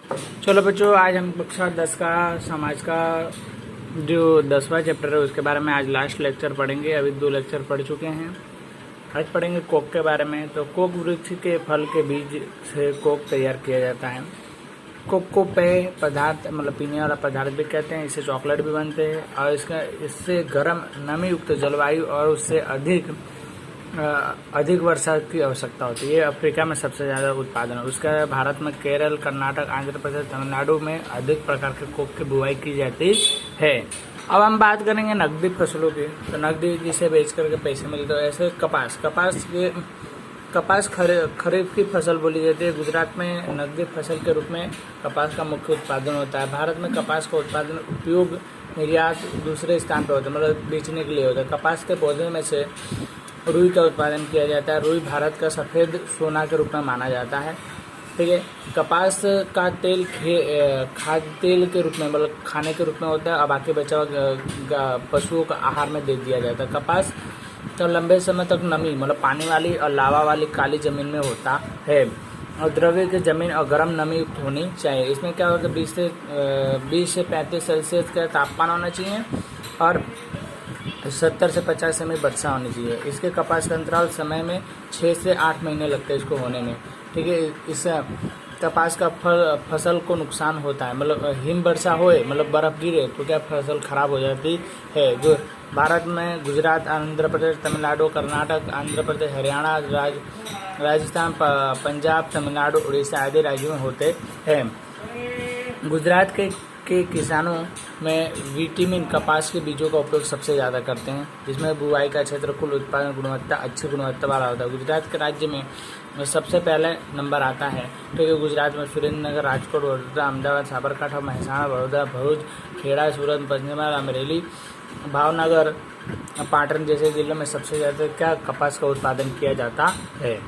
चलो बच्चों, आज हम कक्षा 10 का समाज का जो 10वां चैप्टर है उसके बारे में आज लास्ट लेक्चर पढ़ेंगे। अभी 2 लेक्चर पढ़ चुके हैं। आज पढ़ेंगे कोक के बारे में। तो कोक वृक्ष के फल के बीज से कोक तैयार किया जाता है। कोक को पेय पदार्थ मतलब पीने वाला पदार्थ भी कहते हैं। इससे चॉकलेट भी बनते हैं और इससे गर्म नमी युक्त जलवायु और उससे अधिक वर्षा की आवश्यकता होती है। ये अफ्रीका में सबसे ज़्यादा उत्पादन है उसका। भारत में केरल, कर्नाटक, आंध्र प्रदेश, तमिलनाडु में अधिक प्रकार के कोक की बुवाई की जाती है। अब हम बात करेंगे नकदी फसलों की। तो नकदी जिसे बेच करके पैसे मिलते हैं। ऐसे कपास खरीफ की फसल बोली जाती है। गुजरात में नकदी फसल के रूप में कपास का मुख्य उत्पादन होता है। भारत में कपास का उत्पादन उपयोग निर्यात दूसरे स्थान पर होता है, मतलब बेचने के लिए होता है। कपास के पौधे में से रुई का उत्पादन किया जाता है। रुई भारत का सफ़ेद सोना के रूप में माना जाता है। ठीक है। कपास का तेल खाद्य तेल के रूप में मतलब खाने के रूप में होता है और बाकी बचा हुआ पशुओं का आहार में दे दिया जाता है। कपास तो लंबे समय तक नमी मतलब पानी वाली और लावा वाली काली जमीन में होता है और द्रव्य की जमीन और गर्म नमी युक्त होनी चाहिए। इसमें क्या होता है 20 से 35 सेल्सियस का तापमान होना चाहिए और 70 से 50 सेमी वर्षा होनी चाहिए। इसके कपास का अंतराल समय में 6 से 8 महीने लगते हैं इसको होने में। ठीक है। इस कपास का फसल को नुकसान होता है, मतलब हिम वर्षा होए मतलब बर्फ गिरे तो क्या फसल खराब हो जाती है। जो भारत में गुजरात, आंध्र प्रदेश, तमिलनाडु, कर्नाटक, आंध्र प्रदेश, हरियाणा, राजस्थान, पंजाब, तमिलनाडु, उड़ीसा आदि राज्यों में होते हैं। गुजरात के किसानों में विटामिन कपास के बीजों का उपयोग सबसे ज़्यादा करते हैं, जिसमें बुआई का क्षेत्र कुल उत्पादन गुणवत्ता अच्छी गुणवत्ता वाला होता है। गुजरात के राज्य में सबसे पहले नंबर आता है। ठीक है। गुजरात में सुरेंद्रनगर, राजकोट, वडोदरा, अहमदाबाद, साबरकांठा, महसाणा, बड़ौदा, भरूच, खेड़ा, सूरत, पंचमहाल, अमरेली, भावनगर, पाटन जैसे जिलों में सबसे ज़्यादा क्या कपास का उत्पादन किया जाता है।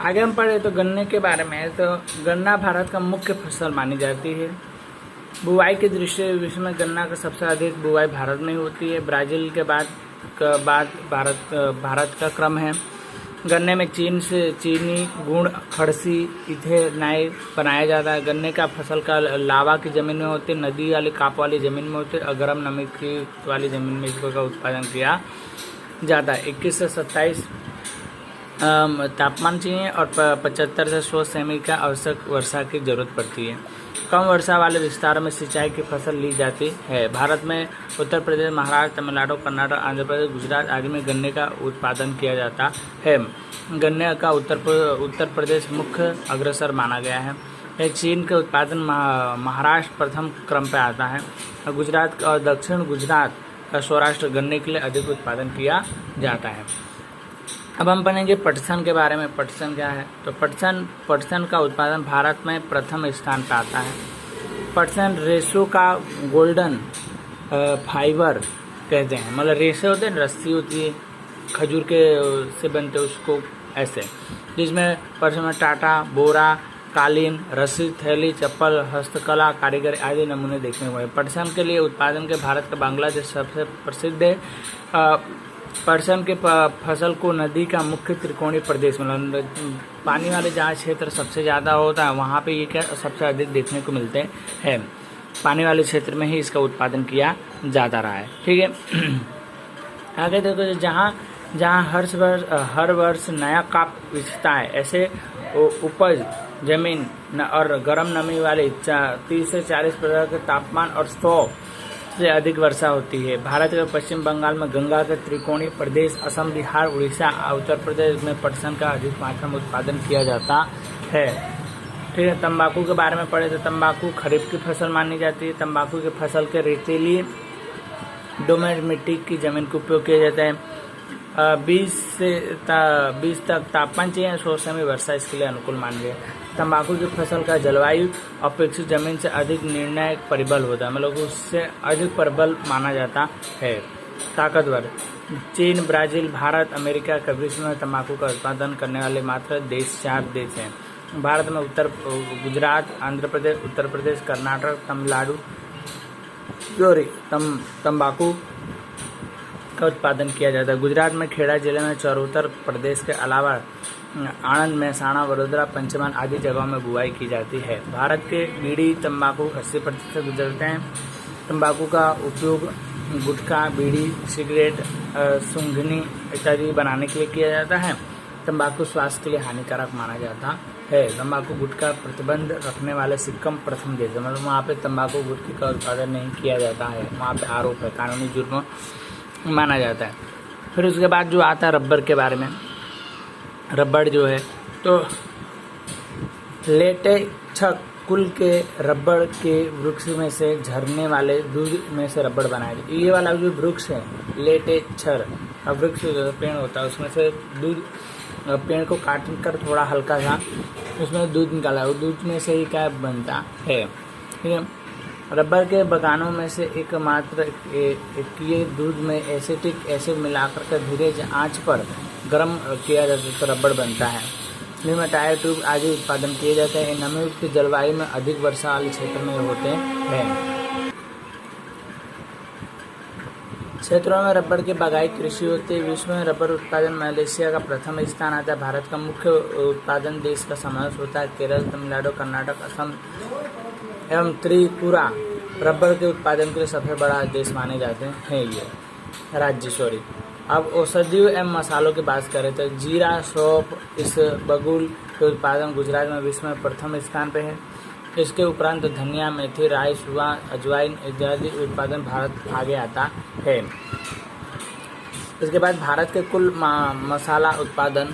आगे हम पढ़े तो गन्ने के बारे में। तो गन्ना भारत का मुख्य फसल मानी जाती है। बुवाई के दृष्टि से विश्व में गन्ना का सबसे अधिक बुवाई भारत में ही होती है। ब्राजील के बाद भारत का क्रम है। गन्ने में चीनी गुड़, खड़सी, इथेनॉल बनाया जाता है। गन्ने का फसल का लावा की जमीन में होती है, नदी वाली काप वाली जमीन में होती है और गर्म नमी की वाली जमीन में इसका उत्पादन किया जाता है। 21 से 27 तापमान चाहिए और 75 से 100 सेमी का आवश्यक वर्षा की जरूरत पड़ती है। कम वर्षा वाले विस्तारों में सिंचाई की फसल ली जाती है। भारत में उत्तर प्रदेश, महाराष्ट्र, तमिलनाडु, कर्नाटक, आंध्र प्रदेश, गुजरात आदि में गन्ने का उत्पादन किया जाता है। गन्ने का उत्तर प्रदेश मुख्य अग्रसर माना गया है। चीन के उत्पादन महाराष्ट्र प्रथम क्रम पर आता है। गुजरात और दक्षिण गुजरात का सौराष्ट्र गन्ने के लिए अधिक उत्पादन किया जाता है। अब हम पढ़ेंगे पटसन के बारे में। पटसन क्या है? तो पटसन का उत्पादन भारत में प्रथम स्थान पर आता है। पटसन रेशो का गोल्डन फाइबर कहते हैं, मतलब रेशे होते हैं, रस्सी होती है खजूर के से बनते उसको ऐसे, जिसमें पटसन में टाटा, बोरा, कालीन, रस्सी, थैली, चप्पल, हस्तकला, कारीगर आदि नमूने देखने को मिले। पटसन के लिए उत्पादन के भारत का बांग्लादेश सबसे प्रसिद्ध है। पटसन के फसल को नदी का मुख्य त्रिकोणीय प्रदेश मतलब पानी वाले जहाँ क्षेत्र सबसे ज़्यादा होता है वहाँ पे ये क्या सबसे अधिक देखने को मिलते हैं। पानी वाले क्षेत्र में ही इसका उत्पादन किया जाता रहा है। ठीक है। आगे देखो, जहाँ हर वर्ष नया काप बिछता है, ऐसे उपज जमीन और गर्म नमी वाले 30 से 40 प्रकार के तापमान और 100 से अधिक वर्षा होती है। भारत के पश्चिम बंगाल में गंगा के त्रिकोणीय प्रदेश, असम, बिहार, उड़ीसा, उत्तर प्रदेश में पटसन का अधिक मात्रा में उत्पादन किया जाता है। ठीक है। तंबाकू के बारे में पढ़े तो तंबाकू खरीफ की फसल मानी जाती है। तंबाकू की फसल के रेतीली दोमट मिट्टी की जमीन का उपयोग किया जाता है। 20 तक तापमान चाहिए, 100 सेमी वर्षा इसके लिए अनुकूल मान लिया। तंबाकू की फसल का जलवायु अपेक्षित जमीन से अधिक निर्णायक परिबल होता है, मतलब उससे अधिक प्रबल माना जाता है। ताकतवर चीन, ब्राजील, भारत, अमेरिका के विश्व में तंबाकू का उत्पादन करने वाले मात्र 4 देश हैं। भारत में गुजरात, आंध्र प्रदेश, उत्तर प्रदेश, कर्नाटक, तमिलनाडु तंबाकू का उत्पादन किया जाता है। गुजरात में खेड़ा जिले में चौरोत्तर प्रदेश के अलावा आणंद, महसाणा, वडोदरा, पंचमहल आदि जगहों में बुआई की जाती है। भारत के बीड़ी तंबाकू 80% गुजरते हैं। तंबाकू का उपयोग गुटखा, बीड़ी, सिगरेट, सूंघनी इत्यादि बनाने के लिए किया जाता है। तंबाकू स्वास्थ्य के लिए हानिकारक माना जाता है। तंबाकू गुटखा प्रतिबंध रखने वाले सिक्किम प्रथम देश है, मतलब वहाँ पे तंबाकू गुटखे का उत्पादन नहीं किया जाता है, वहाँ पे आरोप है, कानूनी जुर्म माना जाता है। फिर उसके बाद जो आता है रबर के बारे में, रबड़ जो है तो लेटेक्स कुल के रबड़ के वृक्ष में से झरने वाले दूध में से रबड़ बनाया जाता है। ये वाला जो वृक्ष है लेटेक्स वृक्ष पेड़ होता है, उसमें से दूध, पेड़ को काट कर थोड़ा हल्का सा उसमें दूध निकाला है, दूध में से ही क्या बनता है। ठीक है, रबर के बगानों में से एकमात्र ये दूध में एसिटिक एसिड मिलाकर के धीरे आंच पर गर्म किया जाता है तो रबड़ बनता है। इनमें टायर, ट्यूब आदि उत्पादन किए जाते हैं। नमयुक्त जलवायु में अधिक वर्षा वाले क्षेत्र में होते हैं। क्षेत्रों में रबड़ की बागाई कृषि होती है। विश्व में रबर उत्पादन मलेशिया का प्रथम स्थान आता है। भारत का मुख्य उत्पादन देश का समावेश होता है। केरल, तमिलनाडु, कर्नाटक, असम एवं त्रिपुरा रबर के उत्पादन के लिए सबसे बड़ा देश माने जाते हैं ये राज्य। अब औषधियों एवं मसालों की बात करें तो जीरा, सौंफ, इसबगोल के उत्पादन गुजरात में विश्व में प्रथम स्थान पे है। इसके उपरांत धनिया, मेथी, राई, सुआ, अजवाइन इत्यादि उत्पादन भारत आगे आता है। इसके बाद भारत के कुल मसाला उत्पादन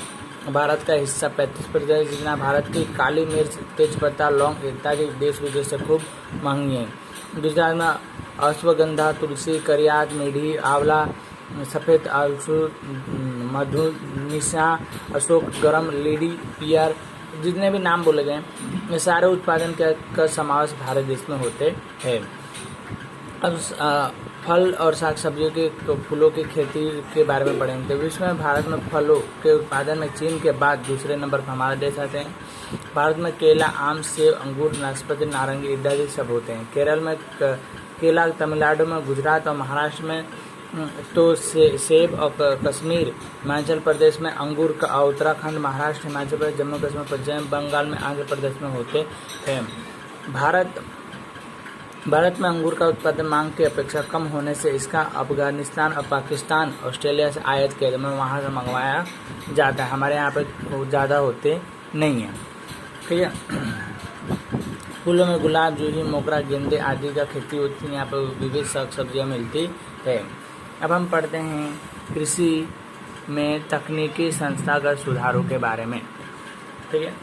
भारत का हिस्सा 35% जितना भारत की काली मिर्च, तेजपत्ता, लौंग इत्यादि देश विदेश से खूब महंगी है। गुजरात में अश्वगंधा, तुलसी, करियात, मीठी, आंवला, सफ़ेद आलसू, मधु, निशा, अशोक, गरम, लीडी, पियर जितने भी नाम बोले गए ये सारे उत्पादन का समावेश भारत देश में होते हैं। अब फल और साग सब्जियों के फूलों की खेती के बारे में पढ़ेंगे तो विश्व में भारत में फलों के उत्पादन में चीन के बाद दूसरे नंबर पर हमारा देश आते हैं। भारत में केला, आम, सेब, अंगूर, नाशपाती, नारंगी इत्यादि सब होते हैं। केरल में केला, तमिलनाडु में, गुजरात और महाराष्ट्र में तो सेब और कश्मीर, हिमाचल प्रदेश में अंगूर का, उत्तराखंड, महाराष्ट्र, हिमाचल प्रदेश, जम्मू कश्मीर, पश्चिम बंगाल में, आंध्र प्रदेश में होते हैं। भारत में अंगूर का उत्पादन मांग की अपेक्षा कम होने से इसका अफगानिस्तान और पाकिस्तान, ऑस्ट्रेलिया से आयात किया जाता है, वहाँ से मंगवाया जाता है। हमारे यहाँ पे ज़्यादा होते नहीं हैं। ठीक है, फूलों में गुलाब, जूही, मोगरा, गेंदे आदि का खेती होती है। यहाँ पर विविध साग सब्जियाँ मिलती है। अब हम पढ़ते हैं कृषि में तकनीकी संस्थागत सुधारों के बारे में। ठीक है,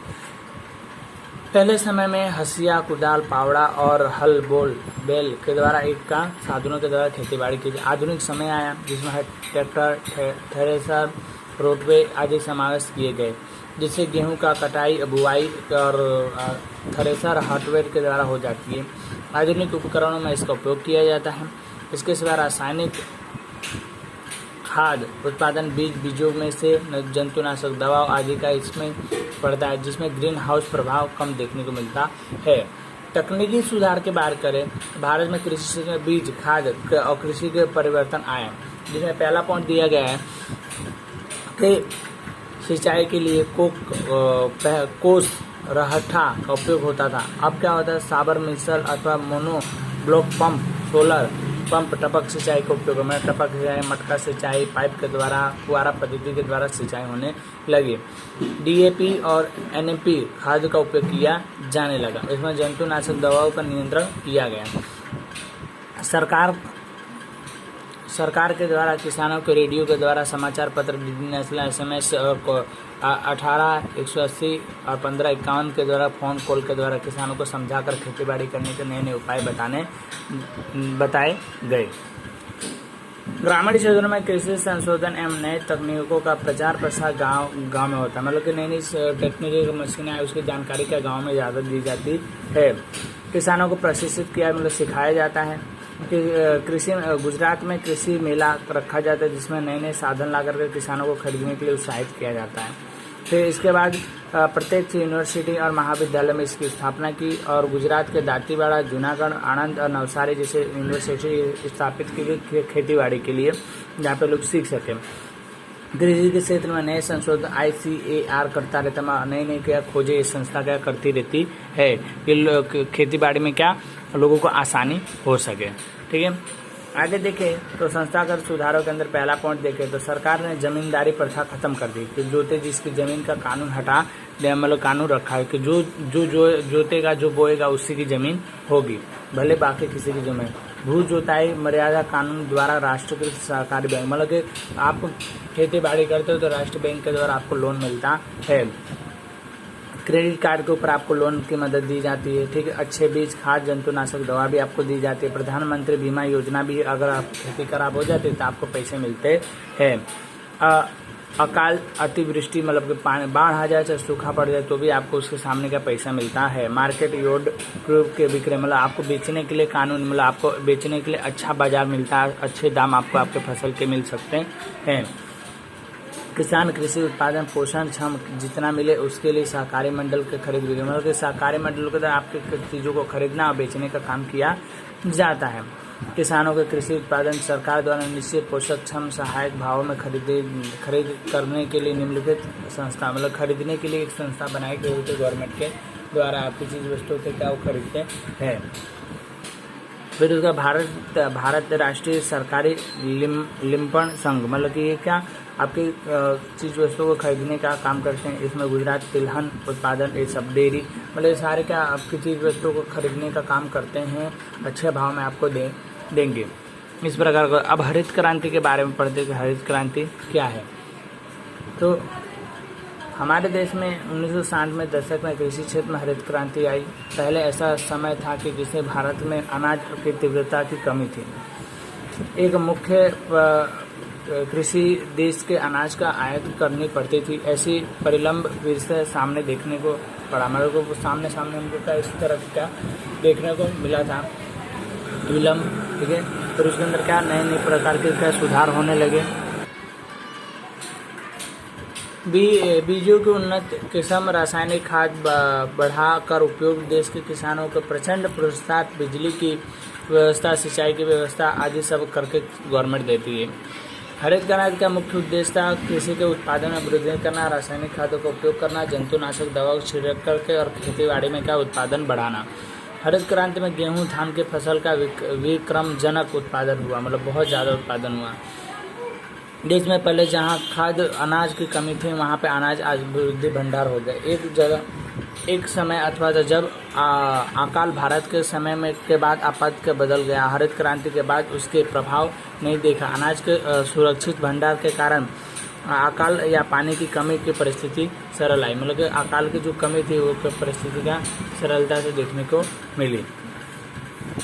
पहले समय में हंसिया, कुदाल, फावड़ा और हल बैल के द्वारा एक का साधनों के द्वारा खेतीबाड़ी की जाए। आधुनिक समय आया जिसमें ट्रैक्टर, थ्रेसर, रोटवे आदि समावेश किए गए, जिससे गेहूं का कटाई, बुआई और थ्रेसर हार्डवेयर के द्वारा हो जाती है। आधुनिक उपकरणों में इसका उपयोग किया जाता है। इसके सिवा रासायनिक खाद उत्पादन, बीजों में से जंतुनाशक दवा आदि का इसमें पड़ता है, जिसमें ग्रीन हाउस प्रभाव कम देखने को मिलता है। तकनीकी सुधार की बात करें, भारत में कृषि में बीज, खाद और कृषि के परिवर्तन आए, जिसमें पहला पॉइंट दिया गया है कि सिंचाई के लिए कोस रहठा का उपयोग होता था। अब क्या होता है, साबर मिसल अथवा mono block pump, solar pump, टपक सिंचाई का उपयोग में टपक सिंचाई, मटका सिंचाई, पाइप के द्वारा, फुहारा पद्धति के द्वारा सिंचाई होने लगी। डीएपी और एनपी खाद का उपयोग किया जाने लगा। इसमें जंतुनाशक दवाओं का नियंत्रण किया गया। सरकार के द्वारा किसानों के रेडियो के द्वारा समाचार पत्र, डीडी नेशनल, SMS और 18 180 और 15 51 के द्वारा फोन कॉल के द्वारा किसानों को समझाकर खेतीबाड़ी करने के नए नए उपाय बताए गए। ग्रामीण क्षेत्रों में कृषि संशोधन एवं नए तकनीकों का प्रचार प्रसार गांव में होता है, मतलब कि नई नई टेक्निकल मशीनें उसकी जानकारी क्या गांव में ज़्यादा दी जाती है। किसानों को प्रशिक्षित किया, मतलब सिखाया जाता है कि कृषि गुजरात में कृषि मेला रखा जाता है, जिसमें नए नए साधन ला करके किसानों को खरीदने के लिए उत्साहित किया जाता है। फिर इसके बाद प्रत्येक यूनिवर्सिटी और महाविद्यालय में इसकी स्थापना की और गुजरात के दांतीवाड़ा, जूनागढ़, आणंद और नवसारी जैसे यूनिवर्सिटी स्थापित की गई खेतीबाड़ी के लिए, जहाँ पे लोग सीख सकें। कृषि के क्षेत्र में नए संशोधन ICAR करता रहता है, नई नई क्या खोजें इस संस्था क्या करती रहती है कि खेती बाड़ी में क्या लोगों को आसानी हो सके। ठीक है, आगे देखें तो संस्थागत सुधारों के अंदर पहला पॉइंट देखें तो सरकार ने जमींदारी प्रथा खत्म कर दी कि जोते जिसकी जमीन का कानून हटा दिया, मतलब कानून रखा है कि जो जोतेगा जो बोएगा उसी की जमीन होगी, भले बाकी किसी की जमीन। भू जोताई मर्यादा कानून द्वारा राष्ट्रीयकृत सहकारी बैंक, मतलब कि आप खेती बाड़ी करते हो तो राष्ट्रीय बैंक के द्वारा आपको लोन मिलता है। क्रेडिट कार्ड के ऊपर आपको लोन की मदद दी जाती है। ठीक है, अच्छे बीज खाद जंतुनाशक दवा भी आपको दी जाती है। प्रधानमंत्री बीमा योजना भी, अगर आप खेती खराब हो जाती है तो आपको पैसे मिलते हैं। अकाल अतिवृष्टि मतलब कि पानी बाढ़ आ जाए चाहे सूखा पड़ जाए तो भी आपको उसके सामने का पैसा मिलता है। मार्केट यार्ड के विक्रय, मतलब आपको बेचने के लिए कानून, मतलब आपको बेचने के लिए अच्छा बाजार मिलता है, अच्छे दाम आपको आपके फसल के मिल सकते हैं। किसान कृषि उत्पादन पोषण क्षम जितना मिले उसके लिए सहकारी मंडल के खरीद बिक्री, मतलब कि सहकारी मंडल के द्वारा आपके चीज़ों को खरीदना और बेचने का काम किया जाता है। किसानों के कृषि उत्पादन सरकार द्वारा निश्चित पोषक क्षम सहायक भावों में खरीद करने के लिए निम्नलिखित संस्था, मतलब खरीदने के लिए एक संस्था बनाई गई होती है गवर्नमेंट के द्वारा, आपकी चीज़ वस्तुओं के क्या वो खरीदते हैं। फिर उसका भारत राष्ट्रीय सरकारी लिंपण संघ, मतलब कि ये क्या आपकी चीज़ वस्तुओं को खरीदने का काम करते हैं। इसमें गुजरात तिलहन उत्पादन, ये सब डेयरी, मतलब ये सारे क्या आपकी चीज़ वस्तुओं को खरीदने का काम करते हैं, अच्छे भाव में आपको देंगे। इस प्रकार का अब हरित क्रांति के बारे में पढ़ते हैं कि हरित क्रांति क्या है। तो हमारे देश में 1960 में दशक में कृषि क्षेत्र में हरित क्रांति आई। पहले ऐसा समय था कि जिसे भारत में अनाज की तीव्रता की कमी थी। एक मुख्य कृषि देश के अनाज का आयात करनी पड़ती थी। ऐसी परिलंब विषय सामने देखने को पड़ा, मतलब को सामने हमको क्या इस तरह का देखने को मिला था विलंब। ठीक है, फिर उसके अंदर क्या नए प्रकार के क्या सुधार होने लगे। बीजों की उन्नत किस्म, रासायनिक खाद बढ़ाकर उपयोग, देश के किसानों को प्रचंड प्रोत्साहन, बिजली की व्यवस्था, सिंचाई की व्यवस्था आदि सब करके गवर्नमेंट देती है। हरित क्रांति का मुख्य उद्देश्य था कृषि के उत्पादन में वृद्धि करना, रासायनिक खादों का उपयोग करना, जंतुनाशक दवा को छिड़क करके और खेतीबाड़ी में क्या उत्पादन बढ़ाना। हरित क्रांति में गेहूं धान के फसल का विक्रमजनक उत्पादन हुआ, मतलब बहुत ज़्यादा उत्पादन हुआ। देश में पहले जहां खाद्य अनाज की कमी थी वहां पे अनाज आज वृद्धि भंडार हो गए। एक समय अथवा जब अकाल भारत के समय में के बाद आपात के बदल गया। हरित क्रांति के बाद उसके प्रभाव नहीं देखा। अनाज के सुरक्षित भंडार के कारण अकाल या पानी की कमी की परिस्थिति सरल आई, मतलब कि अकाल की जो कमी थी वो परिस्थिति का सरलता से देखने को मिली।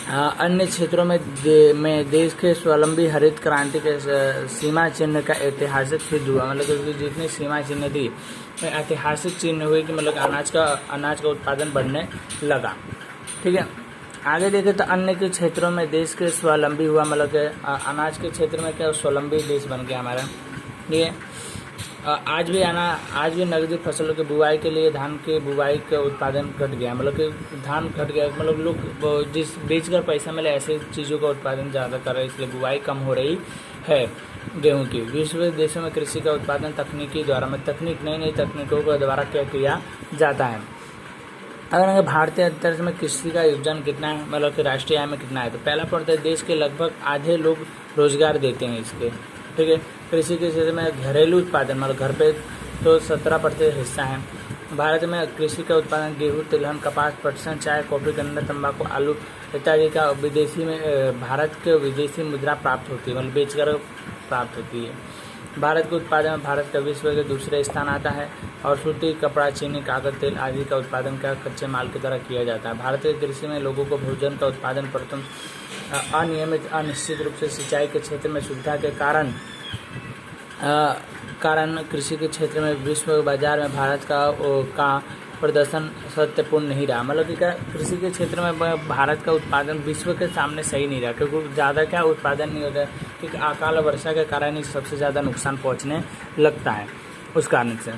अन्य क्षेत्रों में देश के स्वावलंबी हरित क्रांति के सीमा चिन्ह का ऐतिहासिक सिद्ध हुआ, मतलब कि जितनी सीमा चिन्ह थी ऐतिहासिक चिन्ह हुए कि मतलब अनाज का उत्पादन बढ़ने लगा। ठीक है, आगे देखें तो अन्य के क्षेत्रों में देश के स्वावलंबी हुआ, मतलब कि अनाज के क्षेत्र में क्या स्वावलंबी देश बन गया हमारा। ये आज भी नकदी फसलों की बुआई के लिए धान के बुआई का उत्पादन घट गया, मतलब कि धान घट गया, मतलब लोग जिस बेचकर पैसा मिले ऐसे चीज़ों का उत्पादन ज़्यादा कर रहे हैं, इसलिए बुआई कम हो रही है गेहूं की। विश्व देशों में कृषि का उत्पादन तकनीकी द्वारा, नई तकनीकों के द्वारा क्या किया जाता है। अगर भारतीय अर्थव्यवस्था में कृषि का योगदान कितना है, मतलब कि राष्ट्रीय आय में कितना है, तो पहला पड़ता है देश के लगभग आधे लोग रोजगार देते हैं इसके। ठीक है, कृषि के क्षेत्र में घरेलू उत्पादन, मतलब घर पे तो 17% हिस्सा है। भारत में कृषि का उत्पादन गेहूं, तिलहन, कपास, पटसन, चाय, कॉफी, गन्ना, तंबाकू, आलू इत्यादि का विदेशी में भारत के विदेशी मुद्रा प्राप्त होती है, मतलब बेचकर प्राप्त होती है। भारत के उत्पादन में भारत का विश्व के दूसरे स्थान आता है और सूती कपड़ा, चीनी, कागज, तेल आदि का उत्पादन का कच्चे माल की तरह किया जाता है। भारतीय कृषि में लोगों को भोजन का उत्पादन प्रथम अनियमित अनिश्चित रूप से सिंचाई के क्षेत्र में सुविधा के कारण कृषि के क्षेत्र में विश्व बाजार में भारत का प्रदर्शन सत्यपूर्ण नहीं रहा, मतलब कि क्या कृषि के क्षेत्र में भारत का उत्पादन विश्व के सामने सही नहीं रहा, क्योंकि ज़्यादा क्या उत्पादन नहीं होता है, क्योंकि अकाल वर्षा के कारण ही सबसे ज़्यादा नुकसान पहुंचने लगता है उस कारण से।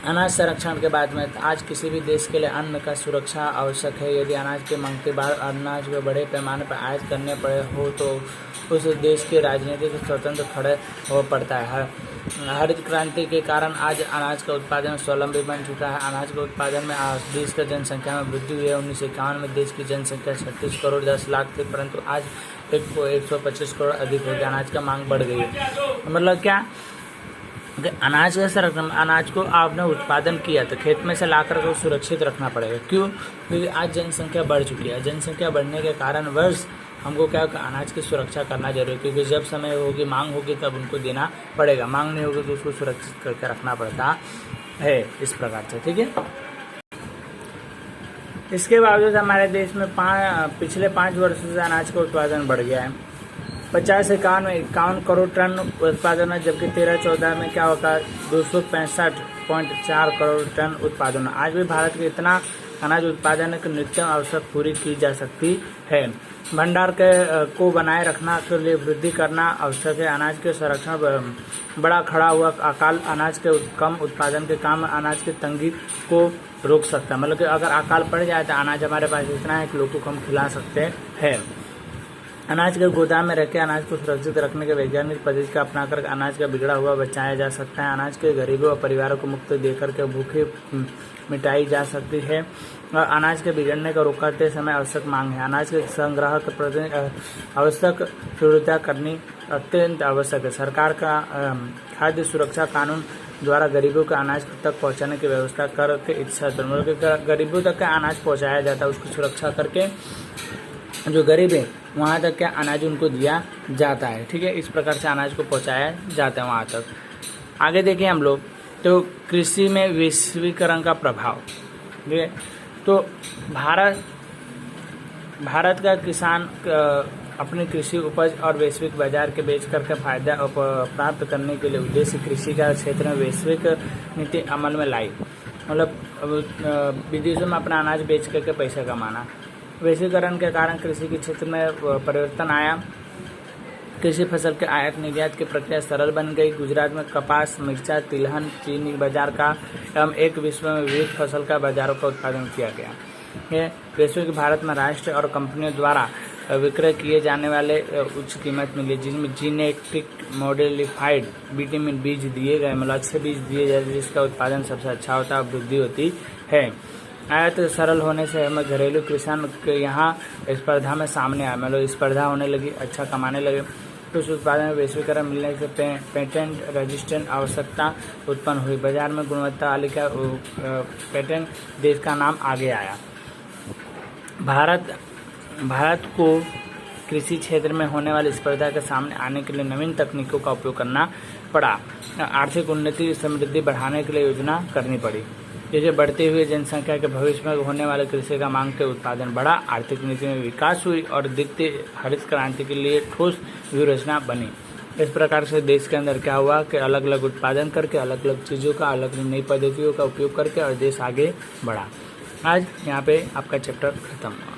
अनाज संरक्षण के बाद में आज किसी भी देश के लिए अन्न का सुरक्षा आवश्यक है। यदि अनाज की मांग के बाद अनाज को बड़े पैमाने पर आयात करने पड़े हो तो उस देश के राजनीतिक स्वतंत्र खड़े हो पड़ता है। हरित क्रांति के कारण आज अनाज का उत्पादन स्वावलंबी बन चुका है। अनाज के उत्पादन में देश की जनसंख्या में वृद्धि हुई है। 1951 में देश की जनसंख्या 36 करोड़ 10 लाख थी, परंतु आज 125 करोड़ अधिक हो गया। अनाज का मांग बढ़ गई है। मतलब क्या, अनाज का संरक्षण, अनाज को आपने उत्पादन किया तो खेत में से लाकर के सुरक्षित रखना पड़ेगा। क्यों? क्योंकि आज जनसंख्या बढ़ चुकी है। जनसंख्या बढ़ने के कारण वर्ष हमको क्या अनाज की सुरक्षा करना जरूरी है, क्योंकि जब समय होगी, मांग होगी, तब उनको देना पड़ेगा। मांग नहीं होगी तो उसको सुरक्षित करके रखना पड़ता है। इस प्रकार से, ठीक है। इसके बावजूद हमारे देश में पिछले 5 वर्षों से अनाज का उत्पादन बढ़ गया है। 51 करोड़ टन उत्पादन है, जबकि 13-14 में क्या होगा 265.4 करोड़ टन उत्पादन। आज भी भारत के इतना अनाज उत्पादन है कि नित्य आवश्यक पूरी की जा सकती है। भंडार को बनाए रखना के लिए वृद्धि करना आवश्यक है। अनाज के संरक्षण बड़ा खड़ा हुआ अकाल अनाज के कम उत्पादन के काम अनाज की तंगी को रोक सकता है। मतलब कि अगर अकाल पड़ जाए तो अनाज हमारे पास इतना है कि लोगों को हम खिला सकते हैं। अनाज के गोदाम में रखे अनाज को सुरक्षित रखने के वैज्ञानिक पद्धति का अपनाकर अनाज का बिगड़ा हुआ बचाया जा सकता है। अनाज के गरीबों और परिवारों को मुफ्त देकर के भूखे मिटाई जा सकती है। और अनाज के बिगड़ने को रोकते समय आवश्यक मांग है। अनाज के संग्रह के प्रति आवश्यक सुविधा करनी अत्यंत आवश्यक है। सरकार का खाद्य सुरक्षा कानून द्वारा गरीबों को अनाज तक पहुंचाने की व्यवस्था करके इच्छा गरीबों तक का अनाज पहुंचाया जाता है। उसकी सुरक्षा करके जो गरीब है वहाँ तक क्या अनाज उनको दिया जाता है, ठीक है। इस प्रकार से अनाज को पहुँचाया जाता है वहाँ तक। आगे देखिए हम लोग, तो कृषि में वैश्वीकरण का प्रभाव, ठीक है। तो भारत का किसान अपनी कृषि उपज और वैश्विक बाजार के बेच करके फायदा प्राप्त करने के लिए उद्देश्य कृषि का क्षेत्र में वैश्विक नीति अमल में लाई। मतलब विदेशों में अपना अनाज बेच करके पैसा कमाना। वैश्वीकरण के कारण कृषि के क्षेत्र में परिवर्तन आया। कृषि फसल के आयात निर्यात की प्रक्रिया सरल बन गई। गुजरात में कपास, मिर्चा, तिलहन, चीनी बाजार का एवं एक विश्व में विविध फसल का बाजारों का उत्पादन किया गया है। वैश्विक भारत में राष्ट्र और कंपनियों द्वारा विक्रय किए जाने वाले उच्च कीमत मिली, जिनमें जीनेटिक मॉडिफाइड विटामिन बीज दिए गए, मतलब अच्छे बीज दिए जाते जिसका उत्पादन सबसे अच्छा होता है, वृद्धि होती है। आयात सरल होने से हमें घरेलू किसान के यहाँ स्पर्धा में सामने आया, मतलब स्पर्धा होने लगी, अच्छा कमाने लगे। तो उस उत्पादन में वैश्वीकरण मिलने से पेटेंट रजिस्ट्रेशन आवश्यकता उत्पन्न हुई। बाजार में गुणवत्ता वाले का पेटेंट देश का नाम आगे आया। भारत को कृषि क्षेत्र में होने वाली स्पर्धा के सामने आने के लिए नवीन तकनीकों का उपयोग करना पड़ा। आर्थिक उन्नति समृद्धि बढ़ाने के लिए योजना करनी पड़ी। जैसे बढ़ते हुए जनसंख्या के भविष्य में होने वाले कृषि का मांग के उत्पादन बढ़ा, आर्थिक नीति में विकास हुई और द्वितीय हरित क्रांति के लिए ठोस व्यूहरचना बनी। इस प्रकार से देश के अंदर क्या हुआ कि अलग अलग उत्पादन करके, अलग अलग चीज़ों का, अलग नई पद्धतियों का उपयोग करके और देश आगे बढ़ा। आज यहाँ पे आपका चैप्टर खत्म हुआ।